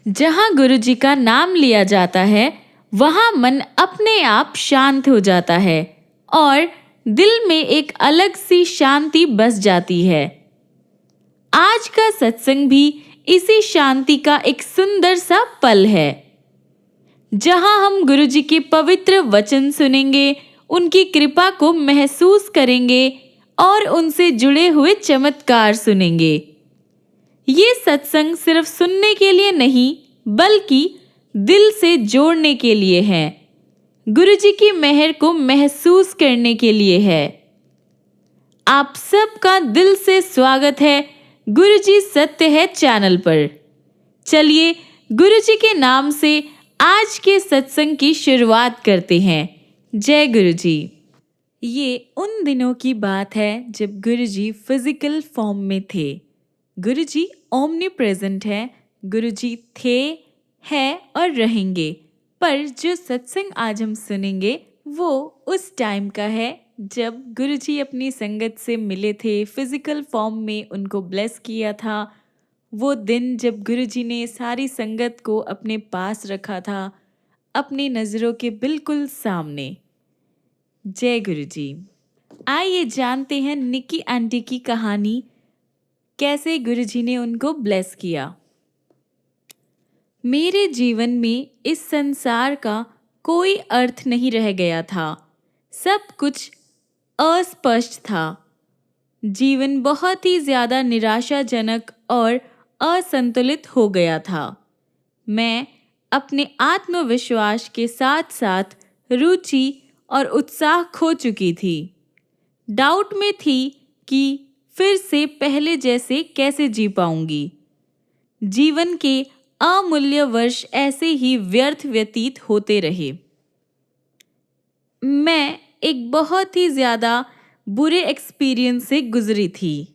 जहाँ गुरुजी का नाम लिया जाता है, वहाँ मन अपने आप शांत हो जाता है और दिल में एक अलग सी शांति बस जाती है। आज का सत्संग भी इसी शांति का एक सुंदर सा पल है, जहाँ हम गुरुजी के पवित्र वचन सुनेंगे, उनकी कृपा को महसूस करेंगे और उनसे जुड़े हुए चमत्कार सुनेंगे। ये सत्संग सिर्फ सुनने के लिए नहीं, बल्कि दिल से जोड़ने के लिए है, गुरुजी की मेहर को महसूस करने के लिए है। आप सबका दिल से स्वागत है गुरुजी सत्य है चैनल पर। चलिए गुरुजी के नाम से आज के सत्संग की शुरुआत करते हैं। जय गुरुजी। ये उन दिनों की बात है जब गुरुजी फिजिकल फॉर्म में थे। गुरुजी ओमनी प्रेजेंट है, गुरुजी थे, हैं और रहेंगे। पर जो सत्संग आज हम सुनेंगे वो उस टाइम का है जब गुरुजी अपनी संगत से मिले थे, फिजिकल फॉर्म में उनको ब्लेस किया था। वो दिन जब गुरुजी ने सारी संगत को अपने पास रखा था, अपनी नज़रों के बिल्कुल सामने। जय गुरुजी। आइए जानते हैं निकी आंटी की कहानी, कैसे गुरुजी ने उनको ब्लेस किया। मेरे जीवन में इस संसार का कोई अर्थ नहीं रह गया था। सब कुछ अस्पष्ट था। जीवन बहुत ही ज़्यादा निराशाजनक और असंतुलित हो गया था। मैं अपने आत्मविश्वास के साथ साथ रुचि और उत्साह खो चुकी थी। डाउट में थी कि फिर से पहले जैसे कैसे जी पाऊंगी। जीवन के अमूल्य वर्ष ऐसे ही व्यर्थ व्यतीत होते रहे। मैं एक बहुत ही ज़्यादा बुरे एक्सपीरियंस से गुजरी थी।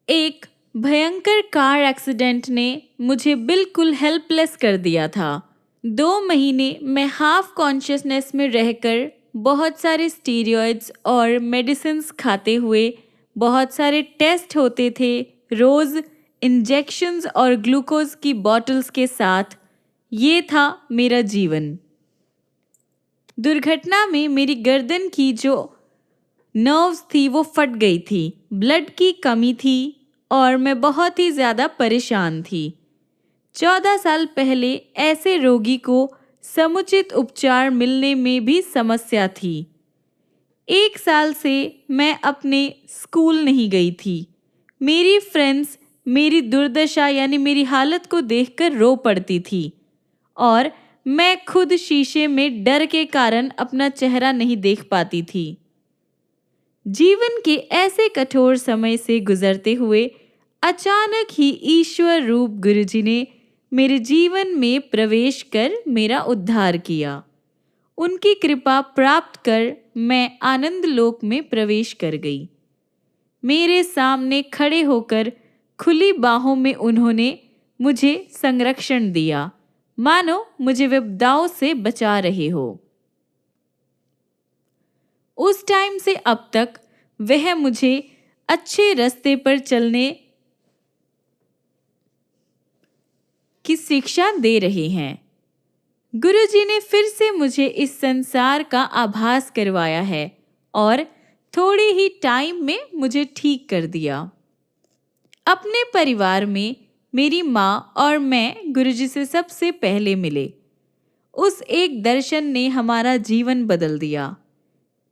एक भयंकर कार एक्सीडेंट ने मुझे बिल्कुल हेल्पलेस कर दिया था। 2 महीने मैं हाफ कॉन्शियसनेस में रहकर बहुत सारे स्टीरॉयड्स और मेडिसिन्स खाते हुए, बहुत सारे टेस्ट होते थे रोज़, इंजेक्शंस और ग्लूकोज की बॉटल्स के साथ। ये था मेरा जीवन। दुर्घटना में मेरी गर्दन की जो नर्व्स थी वो फट गई थी, ब्लड की कमी थी और मैं बहुत ही ज़्यादा परेशान थी। 14 साल पहले ऐसे रोगी को समुचित उपचार मिलने में भी समस्या थी। 1 साल से मैं अपने स्कूल नहीं गई थी। मेरी फ्रेंड्स मेरी दुर्दशा यानी मेरी हालत को देखकर रो पड़ती थी और मैं खुद शीशे में डर के कारण अपना चेहरा नहीं देख पाती थी। जीवन के ऐसे कठोर समय से गुजरते हुए अचानक ही ईश्वर रूप गुरुजी ने मेरे जीवन में प्रवेश कर मेरा उद्धार किया। उनकी कृपा प्राप्त कर मैं आनंद लोक में प्रवेश कर गई। मेरे सामने खड़े होकर खुली बाहों में उन्होंने मुझे संरक्षण दिया, मानो मुझे विपदाओं से बचा रहे हो। उस टाइम से अब तक वह मुझे अच्छे रास्ते पर चलने की शिक्षा दे रहे हैं। गुरुजी ने फिर से मुझे इस संसार का आभास करवाया है और थोड़े ही टाइम में मुझे ठीक कर दिया। अपने परिवार में मेरी माँ और मैं गुरुजी से सबसे पहले मिले। उस एक दर्शन ने हमारा जीवन बदल दिया।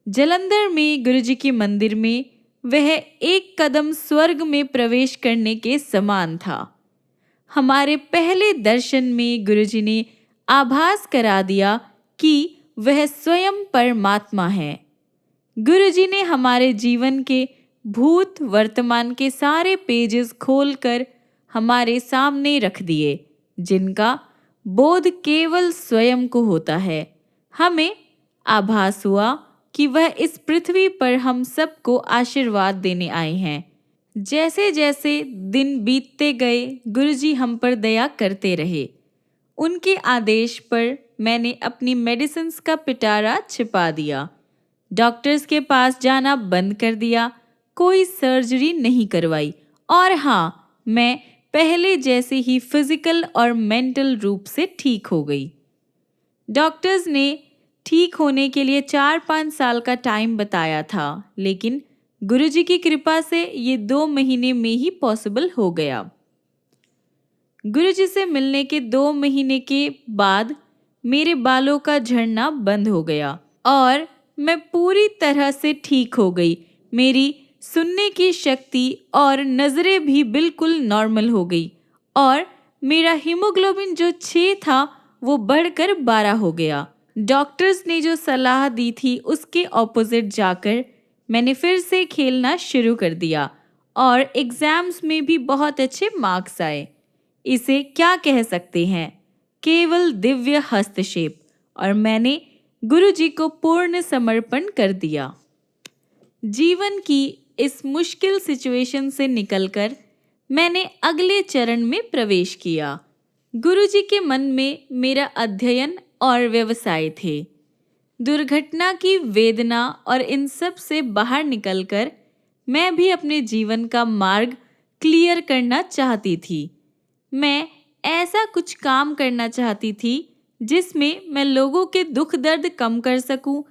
जलंधर में गुरुजी के मंदिर में वह एक कदम स्वर्ग में प्रवेश करने के समान था। हमारे पहले दर्शन में गुरुजी ने आभास करा दिया कि वह स्वयं परमात्मा है। गुरुजी ने हमारे जीवन के भूत वर्तमान के सारे पेजेस खोलकर हमारे सामने रख दिए, जिनका बोध केवल स्वयं को होता है। हमें आभास हुआ कि वह इस पृथ्वी पर हम सबको आशीर्वाद देने आए हैं। जैसे जैसे दिन बीतते गए, गुरुजी हम पर दया करते रहे। उनके आदेश पर मैंने अपनी मेडिसिन्स का पिटारा छिपा दिया, डॉक्टर्स के पास जाना बंद कर दिया, कोई सर्जरी नहीं करवाई और हाँ, मैं पहले जैसे ही फिजिकल और मेंटल रूप से ठीक हो गई। डॉक्टर्स ने ठीक होने के लिए 4-5 साल का टाइम बताया था, लेकिन गुरुजी की कृपा से ये 2 महीने में ही पॉसिबल हो गया। गुरुजी से मिलने के 2 महीने के बाद मेरे बालों का झड़ना बंद हो गया और मैं पूरी तरह से ठीक हो गई। मेरी सुनने की शक्ति और नज़रें भी बिल्कुल नॉर्मल हो गई और मेरा हीमोग्लोबिन जो 6 था वो बढ़कर 12 हो गया। डॉक्टर्स ने जो सलाह दी थी उसके ऑपोजिट जाकर मैंने फिर से खेलना शुरू कर दिया और एग्ज़ाम्स में भी बहुत अच्छे मार्क्स आए। इसे क्या कह सकते हैं, केवल दिव्य हस्तक्षेप, और मैंने गुरुजी को पूर्ण समर्पण कर दिया। जीवन की इस मुश्किल सिचुएशन से निकलकर मैंने अगले चरण में प्रवेश किया। गुरुजी के मन में मेरा अध्ययन और व्यवसाय थे। दुर्घटना की वेदना और इन सब से बाहर निकलकर मैं भी अपने जीवन का मार्ग क्लियर करना चाहती थी। मैं ऐसा कुछ काम करना चाहती थी जिसमें मैं लोगों के दुख दर्द कम कर सकूं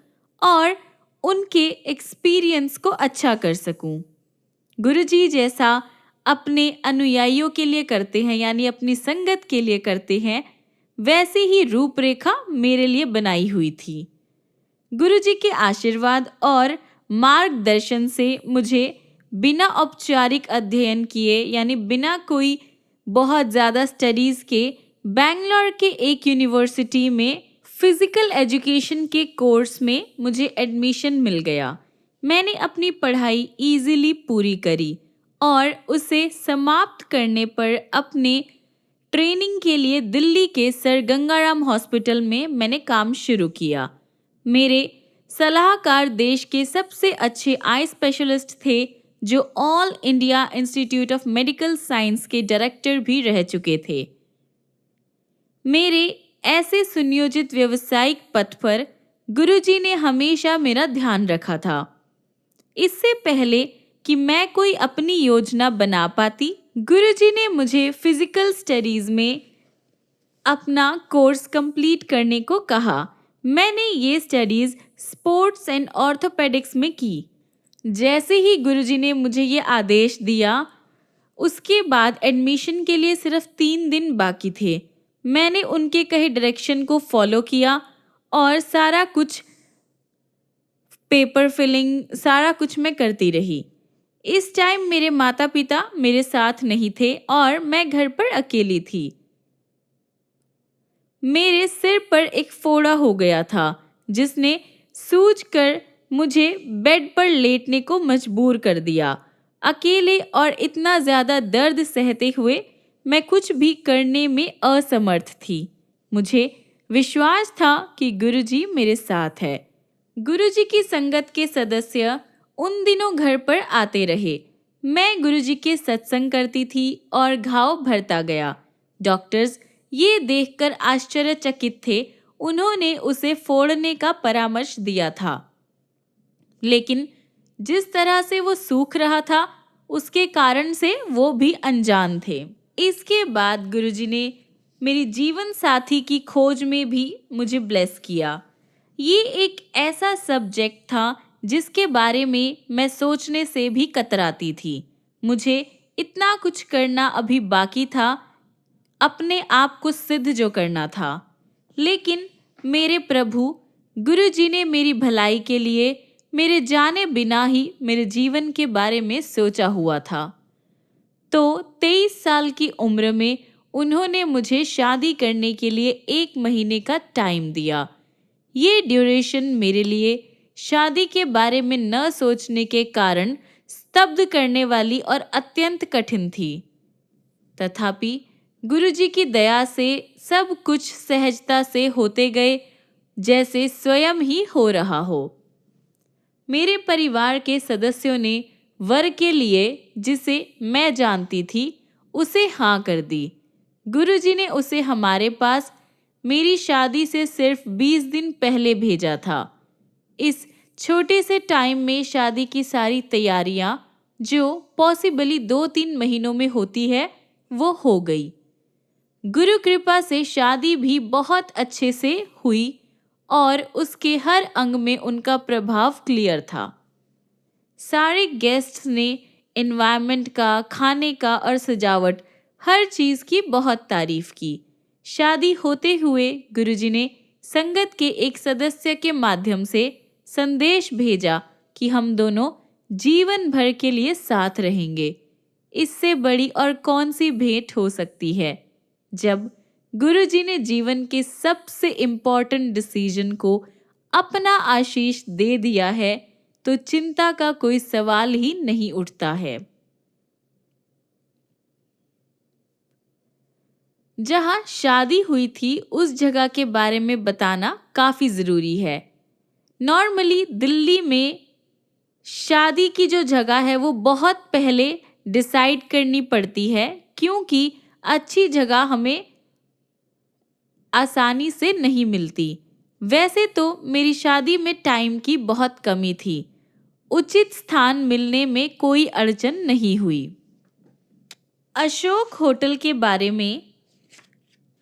और उनके एक्सपीरियंस को अच्छा कर सकूं। गुरुजी जैसा अपने अनुयायियों के लिए करते हैं, यानी अपनी संगत के लिए करते हैं, वैसी ही रूपरेखा मेरे लिए बनाई हुई थी। गुरुजी के आशीर्वाद और मार्गदर्शन से मुझे बिना औपचारिक अध्ययन किए, यानी बिना कोई बहुत ज़्यादा स्टडीज़ के, बैंगलोर के एक यूनिवर्सिटी में फिज़िकल एजुकेशन के कोर्स में मुझे एडमिशन मिल गया। मैंने अपनी पढ़ाई इजीली पूरी करी और उसे समाप्त करने पर अपने ट्रेनिंग के लिए दिल्ली के सर गंगाराम हॉस्पिटल में मैंने काम शुरू किया। मेरे सलाहकार देश के सबसे अच्छे आई स्पेशलिस्ट थे, जो all India institute of medical science के डायरेक्टर भी रह चुके थे। मेरे ऐसे सुनियोजित व्यावसायिक पथ पर गुरुजी ने हमेशा मेरा ध्यान रखा था। इससे पहले कि मैं कोई अपनी योजना बना पाती, गुरुजी ने मुझे फिजिकल स्टडीज़ में अपना कोर्स कंप्लीट करने को कहा। मैंने ये स्टडीज़ स्पोर्ट्स एंड ऑर्थोपेडिक्स में की। जैसे ही गुरुजी ने मुझे ये आदेश दिया, उसके बाद एडमिशन के लिए सिर्फ 3 दिन बाकी थे। मैंने उनके कहे डायरेक्शन को फॉलो किया और सारा कुछ पेपर फिलिंग, सारा कुछ मैं करती रही। इस टाइम मेरे माता पिता मेरे साथ नहीं थे और मैं घर पर अकेली थी। मेरे सिर पर एक फोड़ा हो गया था जिसने सूजकर मुझे बेड पर लेटने को मजबूर कर दिया। अकेले और इतना ज़्यादा दर्द सहते हुए मैं कुछ भी करने में असमर्थ थी। मुझे विश्वास था कि गुरुजी मेरे साथ है। गुरुजी की संगत के सदस्य उन दिनों घर पर आते रहे। मैं गुरुजी के सत्संग करती थी और घाव भरता गया। डॉक्टर्स ये देखकर आश्चर्यचकित थे। उन्होंने उसे फोड़ने का परामर्श दिया था, लेकिन जिस तरह से वो सूख रहा था उसके कारण से वो भी अनजान थे। इसके बाद गुरुजी ने मेरी जीवन साथी की खोज में भी मुझे ब्लेस किया। ये एक ऐसा सब्जेक्ट था जिसके बारे में मैं सोचने से भी कतराती थी। मुझे इतना कुछ करना अभी बाकी था, अपने आप को सिद्ध जो करना था, लेकिन मेरे प्रभु गुरुजी ने मेरी भलाई के लिए मेरे जाने बिना ही मेरे जीवन के बारे में सोचा हुआ था। तो 23 साल की उम्र में उन्होंने मुझे शादी करने के लिए 1 महीने का टाइम दिया। ये ड्यूरेशन मेरे लिए शादी के बारे में न सोचने के कारण स्तब्ध करने वाली और अत्यंत कठिन थी। तथापि गुरुजी की दया से सब कुछ सहजता से होते गए, जैसे स्वयं ही हो रहा हो। मेरे परिवार के सदस्यों ने वर के लिए, जिसे मैं जानती थी, उसे हाँ कर दी। गुरुजी ने उसे हमारे पास मेरी शादी से सिर्फ 20 दिन पहले भेजा था। इस छोटे से टाइम में शादी की सारी तैयारियां, जो पॉसिबली 2-3 महीनों में होती है, वो हो गई। गुरु कृपा से शादी भी बहुत अच्छे से हुई और उसके हर अंग में उनका प्रभाव क्लियर था। सारे गेस्ट्स ने एनवायरनमेंट का, खाने का और सजावट हर चीज़ की बहुत तारीफ की। शादी होते हुए गुरुजी ने संगत के एक सदस्य के माध्यम से संदेश भेजा कि हम दोनों जीवन भर के लिए साथ रहेंगे। इससे बड़ी और कौन सी भेंट हो सकती है। जब गुरुजी ने जीवन के सबसे इम्पोर्टेंट डिसीजन को अपना आशीष दे दिया है तो चिंता का कोई सवाल ही नहीं उठता है। जहां शादी हुई थी उस जगह के बारे में बताना काफ़ी ज़रूरी है। नॉर्मली दिल्ली में शादी की जो जगह है वो बहुत पहले डिसाइड करनी पड़ती है, क्योंकि अच्छी जगह हमें आसानी से नहीं मिलती। वैसे तो मेरी शादी में टाइम की बहुत कमी थी, उचित स्थान मिलने में कोई अड़चन नहीं हुई। अशोक होटल के बारे में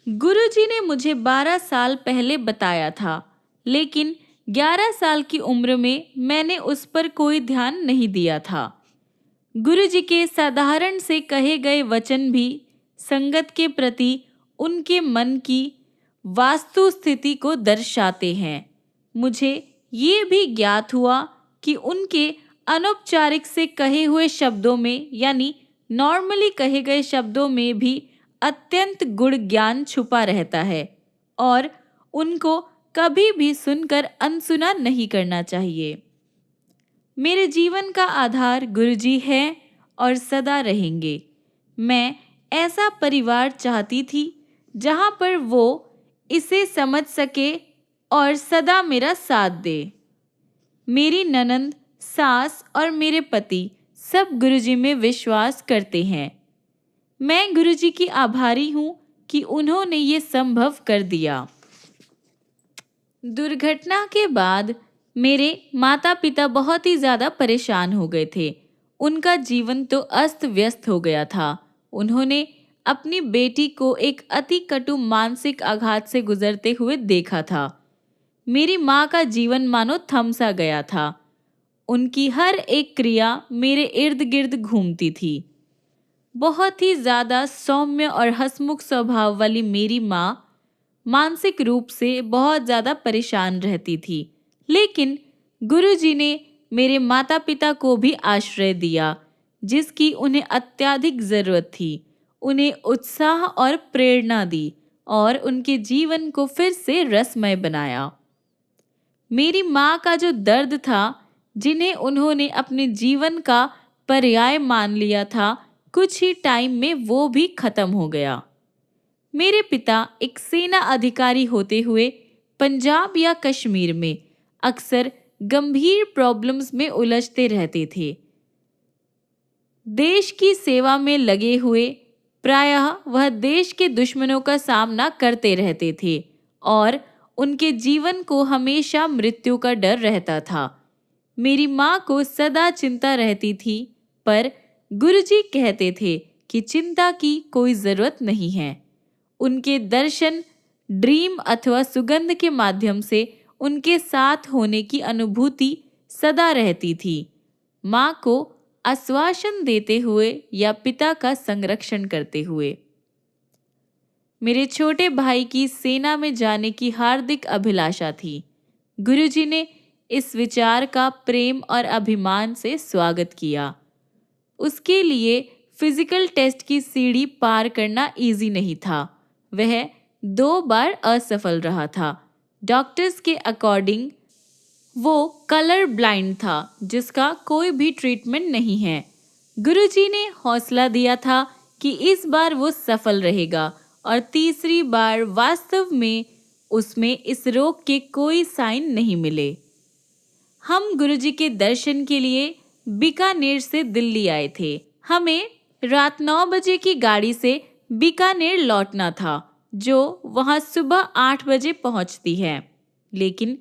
गुरुजी ने मुझे 12 साल पहले बताया था, लेकिन 11 साल की उम्र में मैंने उस पर कोई ध्यान नहीं दिया था। गुरुजी के साधारण से कहे गए वचन भी संगत के प्रति उनके मन की वास्तु स्थिति को दर्शाते हैं। मुझे ये भी ज्ञात हुआ कि उनके अनौपचारिक से कहे हुए शब्दों में, यानी नॉर्मली कहे गए शब्दों में भी अत्यंत गुण ज्ञान छुपा रहता है और उनको कभी भी सुनकर अनसुना नहीं करना चाहिए। मेरे जीवन का आधार गुरुजी है और सदा रहेंगे। मैं ऐसा परिवार चाहती थी जहाँ पर वो इसे समझ सके और सदा मेरा साथ दे। मेरी ननंद, सास और मेरे पति सब गुरुजी में विश्वास करते हैं। मैं गुरुजी की आभारी हूँ कि उन्होंने ये संभव कर दिया। दुर्घटना के बाद मेरे माता पिता बहुत ही ज़्यादा परेशान हो गए थे। उनका जीवन तो अस्त व्यस्त हो गया था। उन्होंने अपनी बेटी को एक अति कटु मानसिक आघात से गुजरते हुए देखा था। मेरी माँ का जीवन मानो थम सा गया था। उनकी हर एक क्रिया मेरे इर्द गिर्द घूमती थी। बहुत ही ज़्यादा सौम्य और हंसमुख स्वभाव वाली मेरी माँ मानसिक रूप से बहुत ज़्यादा परेशान रहती थी, लेकिन गुरुजी ने मेरे माता पिता को भी आश्रय दिया, जिसकी उन्हें अत्यधिक ज़रूरत थी। उन्हें उत्साह और प्रेरणा दी और उनके जीवन को फिर से रसमय बनाया। मेरी माँ का जो दर्द था, जिन्हें उन्होंने अपने जीवन का पर्याय मान लिया था, कुछ ही टाइम में वो भी खत्म हो गया। मेरे पिता एक सेना अधिकारी होते हुए पंजाब या कश्मीर में अक्सर गंभीर प्रॉब्लम्स में उलझते रहते थे। देश की सेवा में लगे हुए प्रायः वह देश के दुश्मनों का सामना करते रहते थे और उनके जीवन को हमेशा मृत्यु का डर रहता था। मेरी माँ को सदा चिंता रहती थी, पर गुरुजी कहते थे कि चिंता की कोई ज़रूरत नहीं है। उनके दर्शन, ड्रीम अथवा सुगंध के माध्यम से उनके साथ होने की अनुभूति सदा रहती थी। माँ को आश्वासन देते हुए या पिता का संरक्षण करते हुए। मेरे छोटे भाई की सेना में जाने की हार्दिक अभिलाषा थी। गुरुजी ने इस विचार का प्रेम और अभिमान से स्वागत किया। उसके लिए फिजिकल टेस्ट की सीढ़ी पार करना इजी नहीं था। वह 2 बार असफल रहा था। डॉक्टर्स के अकॉर्डिंग वो कलर ब्लाइंड था, जिसका कोई भी ट्रीटमेंट नहीं है। गुरुजी ने हौसला दिया था कि इस बार वो सफल रहेगा और तीसरी बार वास्तव में उसमें इस रोग के कोई साइन नहीं मिले। हम गुरुजी के दर्शन के लिए बीकानेर से दिल्ली आए थे। हमें रात 9 बजे की गाड़ी से बीकानेर लौटना था, जो वहाँ सुबह 8 बजे पहुँचती है। लेकिन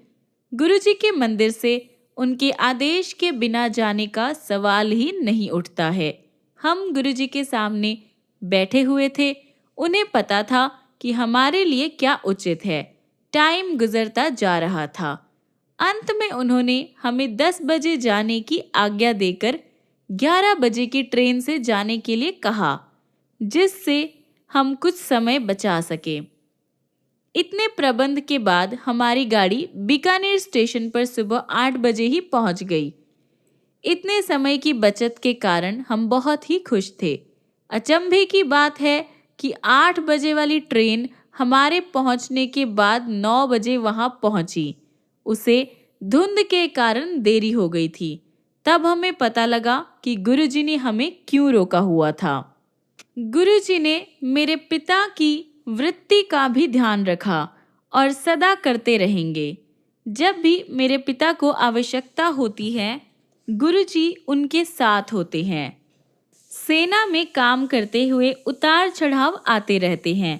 गुरुजी के मंदिर से उनके आदेश के बिना जाने का सवाल ही नहीं उठता है। हम गुरुजी के सामने बैठे हुए थे। उन्हें पता था कि हमारे लिए क्या उचित है। टाइम गुजरता जा रहा था। अंत में उन्होंने हमें 10 बजे जाने की आज्ञा देकर 11 बजे की ट्रेन से जाने के लिए कहा, जिससे हम कुछ समय बचा सके। इतने प्रबंध के बाद हमारी गाड़ी बीकानेर स्टेशन पर सुबह 8 बजे ही पहुंच गई। इतने समय की बचत के कारण हम बहुत ही खुश थे। अचंभे की बात है कि 8 बजे वाली ट्रेन हमारे पहुंचने के बाद 9 बजे वहां पहुंची। उसे धुंध के कारण देरी हो गई थी। तब हमें पता लगा कि गुरुजी ने हमें क्यों रोका हुआ था। गुरुजी ने मेरे पिता की वृत्ति का भी ध्यान रखा और सदा करते रहेंगे। जब भी मेरे पिता को आवश्यकता होती है, गुरुजी उनके साथ होते हैं। सेना में काम करते हुए उतार चढ़ाव आते रहते हैं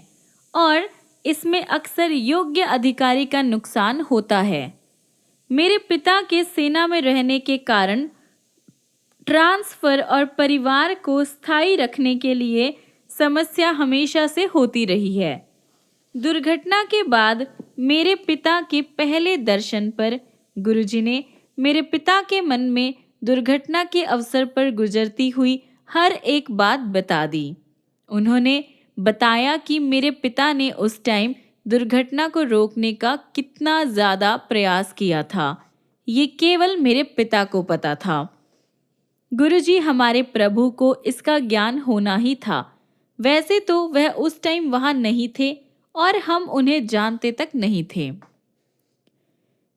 और इसमें अक्सर योग्य अधिकारी का नुकसान होता है। मेरे पिता के सेना में रहने के कारण ट्रांसफर और परिवार को स्थायी रखने के लिए समस्या हमेशा से होती रही है। दुर्घटना के बाद मेरे पिता के पहले दर्शन पर गुरुजी ने मेरे पिता के मन में दुर्घटना के अवसर पर गुजरती हुई हर एक बात बता दी। उन्होंने बताया कि मेरे पिता ने उस टाइम दुर्घटना को रोकने का कितना ज़्यादा प्रयास किया था। ये केवल मेरे पिता को पता था। गुरुजी हमारे प्रभु को इसका ज्ञान होना ही था। वैसे तो वह उस टाइम वहाँ नहीं थे और हम उन्हें जानते तक नहीं थे।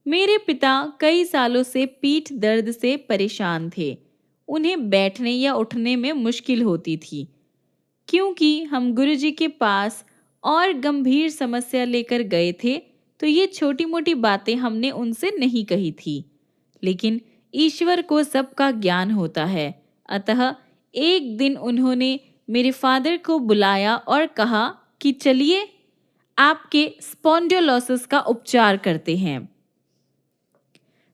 मेरे पिता कई सालों से पीठ दर्द से परेशान थे। उन्हें बैठने या उठने में मुश्किल होती थी। क्योंकि हम गुरुजी के पास और गंभीर समस्या लेकर गए थे, तो ये छोटी मोटी बातें हमने उनसे नहीं कही थी। लेकिन ईश्वर को सबका ज्ञान होता है। अतः एक दिन उन्होंने मेरे फादर को बुलाया और कहा कि चलिए आपके स्पॉन्डिलोसिस का उपचार करते हैं।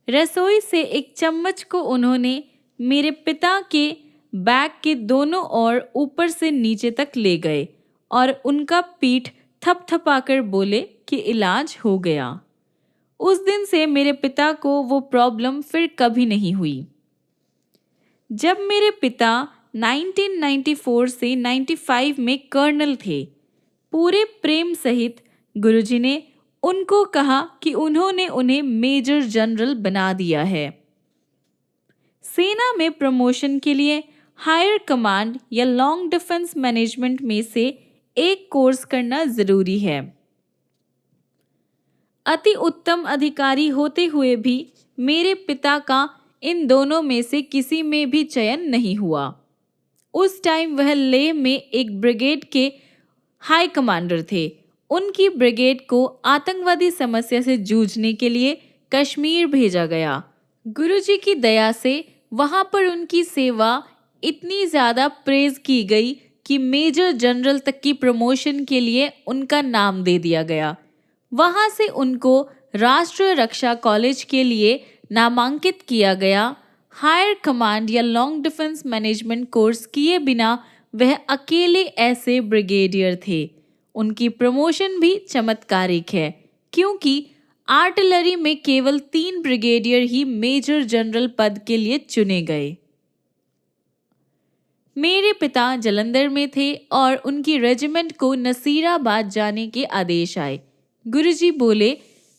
रसोई से एक चम्मच को उन्होंने मेरे पिता के बैक के दोनों ओर ऊपर से नीचे तक ले गए और उनका पीठ थपथपाकर बोले कि इलाज हो गया। उस दिन से मेरे पिता को वो प्रॉब्लम फिर कभी नहीं हुई। जब मेरे पिता 1994 से 95 में कर्नल थे, पूरे प्रेम सहित गुरुजी ने उनको कहा कि उन्होंने उन्हें मेजर जनरल बना दिया है। सेना में प्रमोशन के लिए हायर कमांड या लॉन्ग डिफेंस मैनेजमेंट में से एक कोर्स करना जरूरी है। अति उत्तम अधिकारी होते हुए भी मेरे पिता का इन दोनों में से किसी में भी चयन नहीं हुआ। उस टाइम वह लेह में एक ब्रिगेड के हाई कमांडर थे। उनकी ब्रिगेड को आतंकवादी समस्या से जूझने के लिए कश्मीर भेजा गया। गुरुजी की दया से वहां पर उनकी सेवा इतनी ज़्यादा प्रेज की गई कि मेजर जनरल तक की प्रमोशन के लिए उनका नाम दे दिया गया। वहां से उनको राष्ट्रीय रक्षा कॉलेज के लिए नामांकित किया गया। हायर कमांड या लॉन्ग डिफेंस मैनेजमेंट कोर्स किए बिना वह अकेले ऐसे ब्रिगेडियर थे। उनकी प्रमोशन भी चमत्कारिक है, क्योंकि आर्टिलरी में केवल 3 ब्रिगेडियर ही मेजर जनरल पद के लिए चुने गए। मेरे पिता जालंधर में थे और उनकी रेजिमेंट को नसीराबाद जाने के आदेश आए। गुरुजी बोले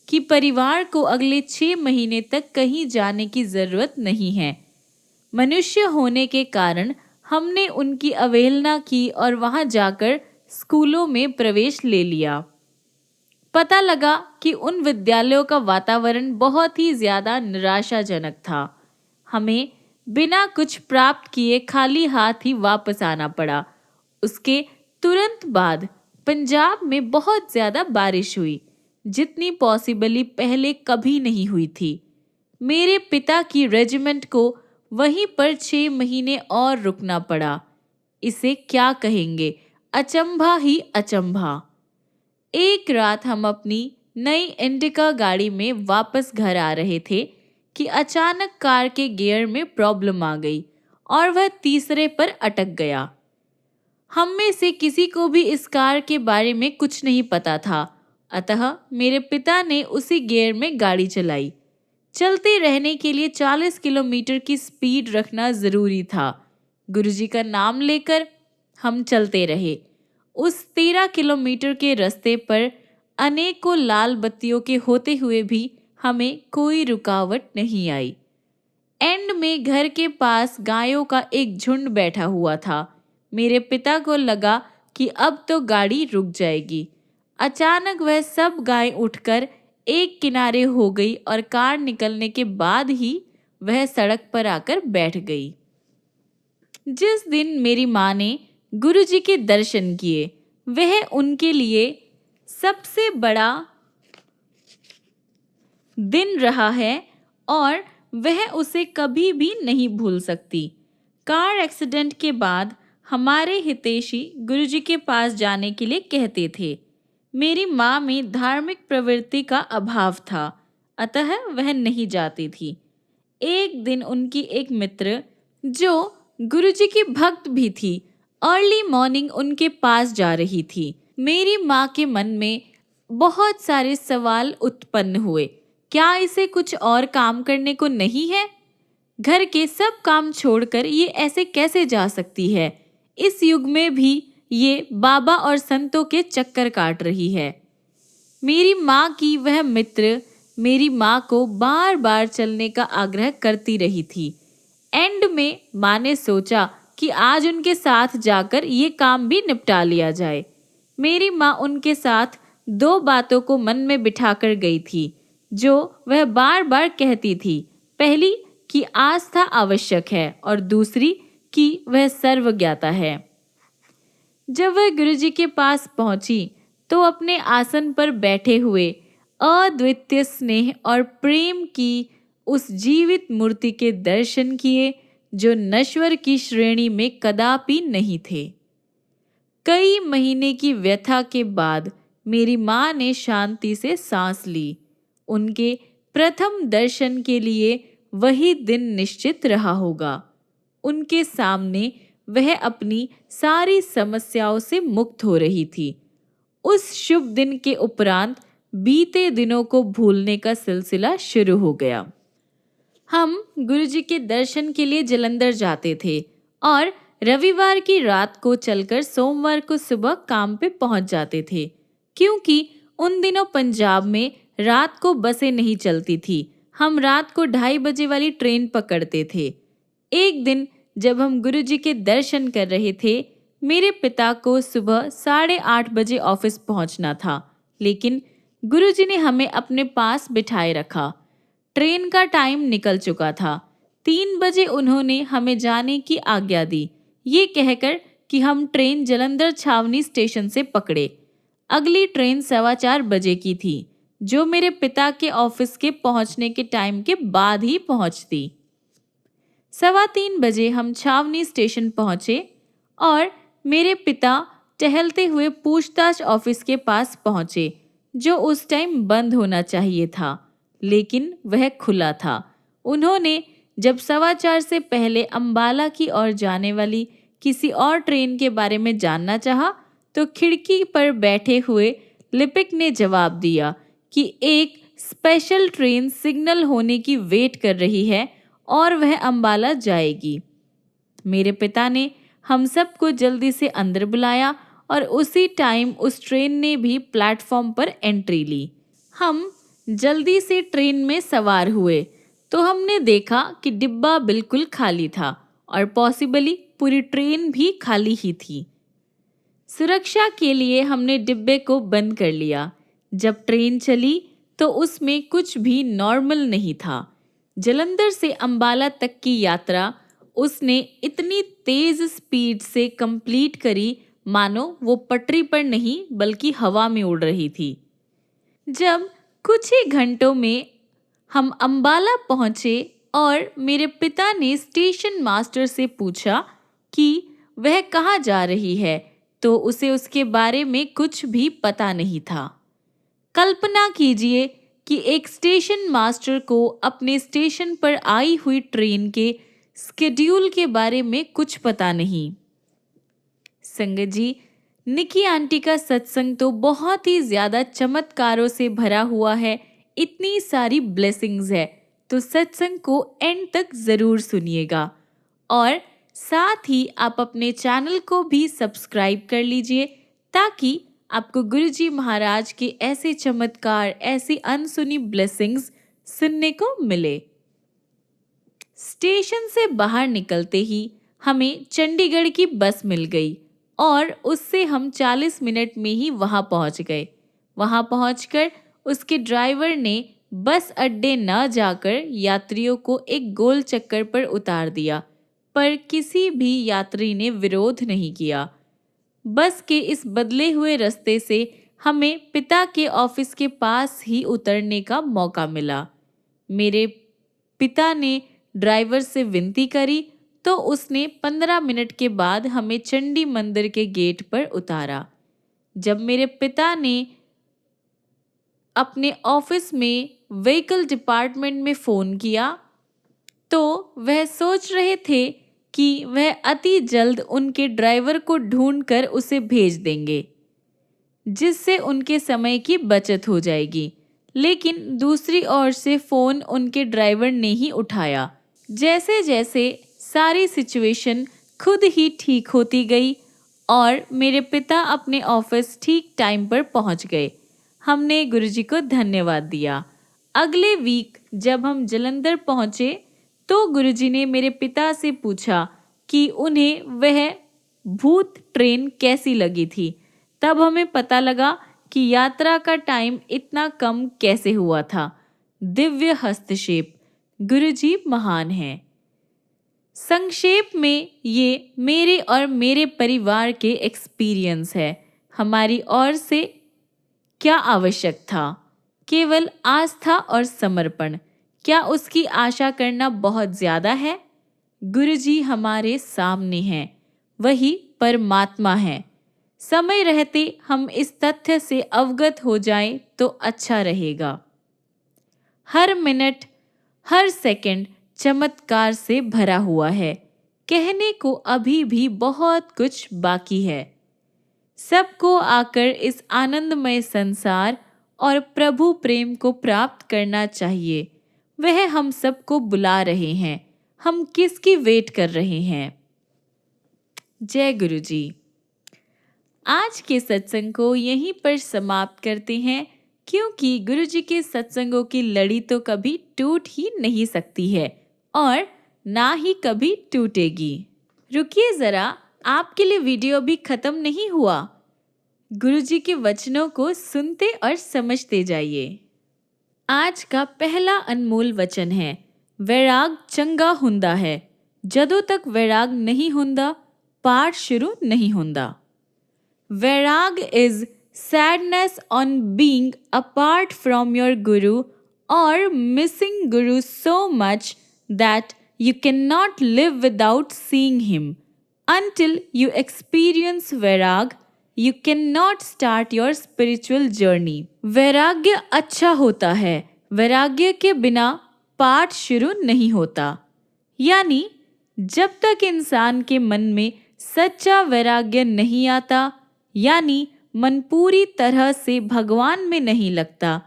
कि परिवार को अगले 6 महीने तक कहीं जाने की जरूरत नहीं है। मनुष्य होने के कारण हमने उनकी अवहेलना की और वहां जाकर स्कूलों में प्रवेश ले लिया। पता लगा कि उन विद्यालयों का वातावरण बहुत ही ज्यादा निराशाजनक था। हमें बिना कुछ प्राप्त किए खाली हाथ ही वापस आना पड़ा। उसके तुरंत बाद पंजाब में बहुत ज़्यादा बारिश हुई, जितनी पॉसिबली पहले कभी नहीं हुई थी। मेरे पिता की रेजिमेंट को वहीं पर 6 महीने और रुकना पड़ा। इसे क्या कहेंगे, अचंभा ही अचंभा। एक रात हम अपनी नई इंडिका गाड़ी में वापस घर आ रहे थे कि अचानक कार के गियर में प्रॉब्लम आ गई और वह तीसरे पर अटक गया। हम में से किसी को भी इस कार के बारे में कुछ नहीं पता था, अतः मेरे पिता ने उसी गियर में गाड़ी चलाई। चलते रहने के लिए 40 किलोमीटर की स्पीड रखना जरूरी था। गुरुजी का नाम लेकर हम चलते रहे। उस 13 किलोमीटर के रास्ते पर अनेकों लाल बत्तियों के होते हुए भी हमें कोई रुकावट नहीं आई। एंड में घर के पास गायों का एक झुंड बैठा हुआ था। मेरे पिता को लगा कि अब तो गाड़ी रुक जाएगी। अचानक वह सब गाय उठकर एक किनारे हो गई और कार निकलने के बाद ही वह सड़क पर आकर बैठ गई। जिस दिन मेरी माँ ने गुरुजी के दर्शन किए, वह उनके लिए सबसे बड़ा दिन रहा है और वह उसे कभी भी नहीं भूल सकती। कार एक्सीडेंट के बाद हमारे हितैषी गुरुजी के पास जाने के लिए कहते थे। मेरी माँ में धार्मिक प्रवृत्ति का अभाव था, अतः वह नहीं जाती थी। एक दिन उनकी एक मित्र, जो गुरुजी की भक्त भी थी, अर्ली मॉर्निंग उनके पास जा रही थी। मेरी माँ के मन में बहुत सारे सवाल उत्पन्न हुए। क्या इसे कुछ और काम करने को नहीं है? घर के सब काम छोड़कर ये ऐसे कैसे जा सकती है? इस युग में भी ये बाबा और संतों के चक्कर काट रही है। मेरी माँ की वह मित्र मेरी माँ को बार बार चलने का आग्रह करती रही थी। एंड में माँ ने सोचा कि आज उनके साथ जाकर ये काम भी निपटा लिया जाए। मेरी माँ उनके साथ दो बातों को मन में बिठाकर गई थी, जो वह बार बार कहती थी। पहली कि आस्था आवश्यक है और दूसरी कि वह सर्वज्ञाता है। जब वह गुरुजी के पास पहुंची तो अपने आसन पर बैठे हुए अद्वितीय स्नेह और प्रेम की उस जीवित मूर्ति के दर्शन किए, जो नश्वर की श्रेणी में कदापि नहीं थे। कई महीने की व्यथा के बाद मेरी माँ ने शांति से सांस ली। उनके प्रथम दर्शन के लिए वही दिन निश्चित रहा होगा। उनके सामने वह अपनी सारी समस्याओं से मुक्त हो रही थी। उस शुभ दिन के उपरांत बीते दिनों को भूलने का सिलसिला शुरू हो गया। हम गुरुजी के दर्शन के लिए जालंधर जाते थे और रविवार की रात को चलकर सोमवार को सुबह काम पे पहुंच जाते थे, क्योंकि उन दिनों पंजाब में रात को बसें नहीं चलती थी। हम रात को 2:30 बजे वाली ट्रेन पकड़ते थे। एक दिन जब हम गुरुजी के दर्शन कर रहे थे, मेरे पिता को सुबह 8:30 बजे ऑफिस पहुंचना था, लेकिन गुरुजी ने हमें अपने पास बिठाए रखा। ट्रेन का टाइम निकल चुका था। 3 बजे उन्होंने हमें जाने की आज्ञा दी, ये कहकर कि हम ट्रेन जालंधर छावनी स्टेशन से पकड़े। अगली ट्रेन 4:15 बजे की थी, जो मेरे पिता के ऑफिस के पहुंचने के टाइम के बाद ही पहुंचती। 3:15 बजे हम छावनी स्टेशन पहुंचे और मेरे पिता टहलते हुए पूछताछ ऑफिस के पास पहुंचे, जो उस टाइम बंद होना चाहिए था, लेकिन वह खुला था। उन्होंने जब 4:15 से पहले अंबाला की ओर जाने वाली किसी और ट्रेन के बारे में जानना चाहा, तो खिड़की पर बैठे हुए लिपिक ने जवाब दिया कि एक स्पेशल ट्रेन सिग्नल होने की वेट कर रही है और वह अंबाला जाएगी। मेरे पिता ने हम सबको जल्दी से अंदर बुलाया और उसी टाइम उस ट्रेन ने भी प्लेटफॉर्म पर एंट्री ली। हम जल्दी से ट्रेन में सवार हुए तो हमने देखा कि डिब्बा बिल्कुल खाली था और पॉसिबली पूरी ट्रेन भी खाली ही थी। सुरक्षा के लिए हमने डिब्बे को बंद कर लिया। जब ट्रेन चली तो उसमें कुछ भी नॉर्मल नहीं था। जालंधर से अंबाला तक की यात्रा उसने इतनी तेज स्पीड से कंप्लीट करी मानो वो पटरी पर नहीं बल्कि हवा में उड़ रही थी। जब कुछ ही घंटों में हम अंबाला पहुंचे और मेरे पिता ने स्टेशन मास्टर से पूछा कि वह कहाँ जा रही है, तो उसे उसके बारे में कुछ भी पता नहीं था। कल्पना कीजिए कि एक स्टेशन मास्टर को अपने स्टेशन पर आई हुई ट्रेन के स्केड्यूल के बारे में कुछ पता नहीं। संगत जी, निकी आंटी का सत्संग तो बहुत ही ज्यादा चमत्कारों से भरा हुआ है। इतनी सारी ब्लेसिंग्स है, तो सत्संग को एंड तक जरूर सुनिएगा। और साथ ही आप अपने चैनल को भी सब्सक्राइब कर लीजिए, ताकि आपको गुरुजी महाराज के ऐसे चमत्कार, ऐसी अनसुनी ब्लेसिंग्स सुनने को मिले। स्टेशन से बाहर निकलते ही हमें चंडीगढ़ की बस मिल गई और उससे हम 40 मिनट में ही वहां पहुंच गए। वहां पहुंचकर उसके ड्राइवर ने बस अड्डे न जाकर यात्रियों को एक गोल चक्कर पर उतार दिया, पर किसी भी यात्री ने विरोध नहीं किया। बस के इस बदले हुए रास्ते से हमें पिता के ऑफिस के पास ही उतरने का मौका मिला। मेरे पिता ने ड्राइवर से विनती करी तो उसने 15 मिनट के बाद हमें चंडी मंदिर के गेट पर उतारा। जब मेरे पिता ने अपने ऑफिस में व्हीकल डिपार्टमेंट में फ़ोन किया तो वह सोच रहे थे कि वह अति जल्द उनके ड्राइवर को ढूंढकर उसे भेज देंगे, जिससे उनके समय की बचत हो जाएगी। लेकिन दूसरी ओर से फ़ोन उनके ड्राइवर ने ही उठाया। जैसे जैसे सारी सिचुएशन खुद ही ठीक होती गई और मेरे पिता अपने ऑफिस ठीक टाइम पर पहुंच गए। हमने गुरुजी को धन्यवाद दिया। अगले वीक जब हम जलंधर पहुंचे तो गुरुजी ने मेरे पिता से पूछा कि उन्हें वह भूत ट्रेन कैसी लगी थी। तब हमें पता लगा कि यात्रा का टाइम इतना कम कैसे हुआ था। दिव्य हस्तक्षेप, गुरुजी महान हैं। संक्षेप में ये मेरे और मेरे परिवार के एक्सपीरियंस है। हमारी ओर से क्या आवश्यक था? केवल आस्था और समर्पण। क्या उसकी आशा करना बहुत ज्यादा है? गुरुजी हमारे सामने हैं, वही परमात्मा है। समय रहते हम इस तथ्य से अवगत हो जाएं तो अच्छा रहेगा। हर मिनट, हर सेकंड चमत्कार से भरा हुआ है। कहने को अभी भी बहुत कुछ बाकी है। सबको आकर इस आनंदमय संसार और प्रभु प्रेम को प्राप्त करना चाहिए। वह हम सबको बुला रहे हैं। हम किसकी वेट कर रहे हैं? जय गुरुजी। आज के सत्संग को यहीं पर समाप्त करते हैं, क्योंकि गुरुजी के सत्संगों की लड़ी तो कभी टूट ही नहीं सकती है और ना ही कभी टूटेगी। रुकिए जरा, आपके लिए वीडियो अभी खत्म नहीं हुआ। गुरुजी के वचनों को सुनते और समझते जाइए। आज का पहला अनमोल वचन है, वैराग चंगा हुंदा है। जदों तक वैराग नहीं हुंदा, पाठ शुरू नहीं हुंदा। वैराग is sadness on being apart from your Guru or missing Guru so much that you cannot live without seeing him. Until you experience Vairag, you cannot start your spiritual journey. वैराग्य अच्छा होता है, वैराग्य के बिना पाठ शुरू नहीं होता। यानी जब तक इंसान के मन में सच्चा वैराग्य नहीं आता, यानी मन पूरी तरह से भगवान में नहीं लगता,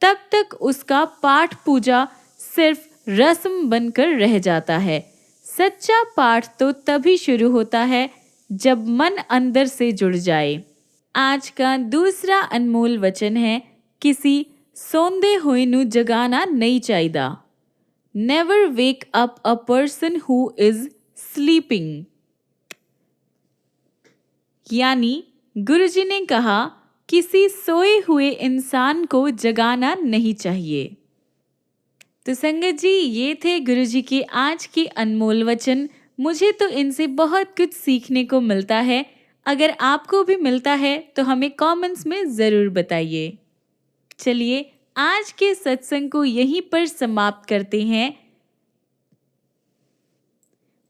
तब तक उसका पाठ पूजा सिर्फ रस्म बनकर रह जाता है। सच्चा पाठ तो तभी शुरू होता है जब मन अंदर से जुड़ जाए। आज का दूसरा अनमोल वचन है, किसी सोंदे हुए नु जगाना नहीं चाहिदा। Never wake up a person who is sleeping. यानी गुरुजी ने कहा, किसी सोए हुए इंसान को जगाना नहीं चाहिए। तो संगत जी, ये थे गुरुजी के आज के अनमोल वचन। मुझे तो इनसे बहुत कुछ सीखने को मिलता है। अगर आपको भी मिलता है तो हमें कमेंट्स में ज़रूर बताइए। चलिए आज के सत्संग को यहीं पर समाप्त करते हैं।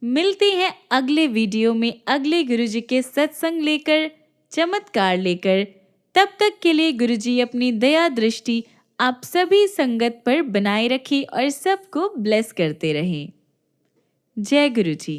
मिलते हैं अगले वीडियो में अगले गुरुजी के सत्संग लेकर, चमत्कार लेकर। तब तक के लिए गुरुजी अपनी दया दृष्टि आप सभी संगत पर बनाए रखें और सबको ब्लेस करते रहें। जय गुरुजी।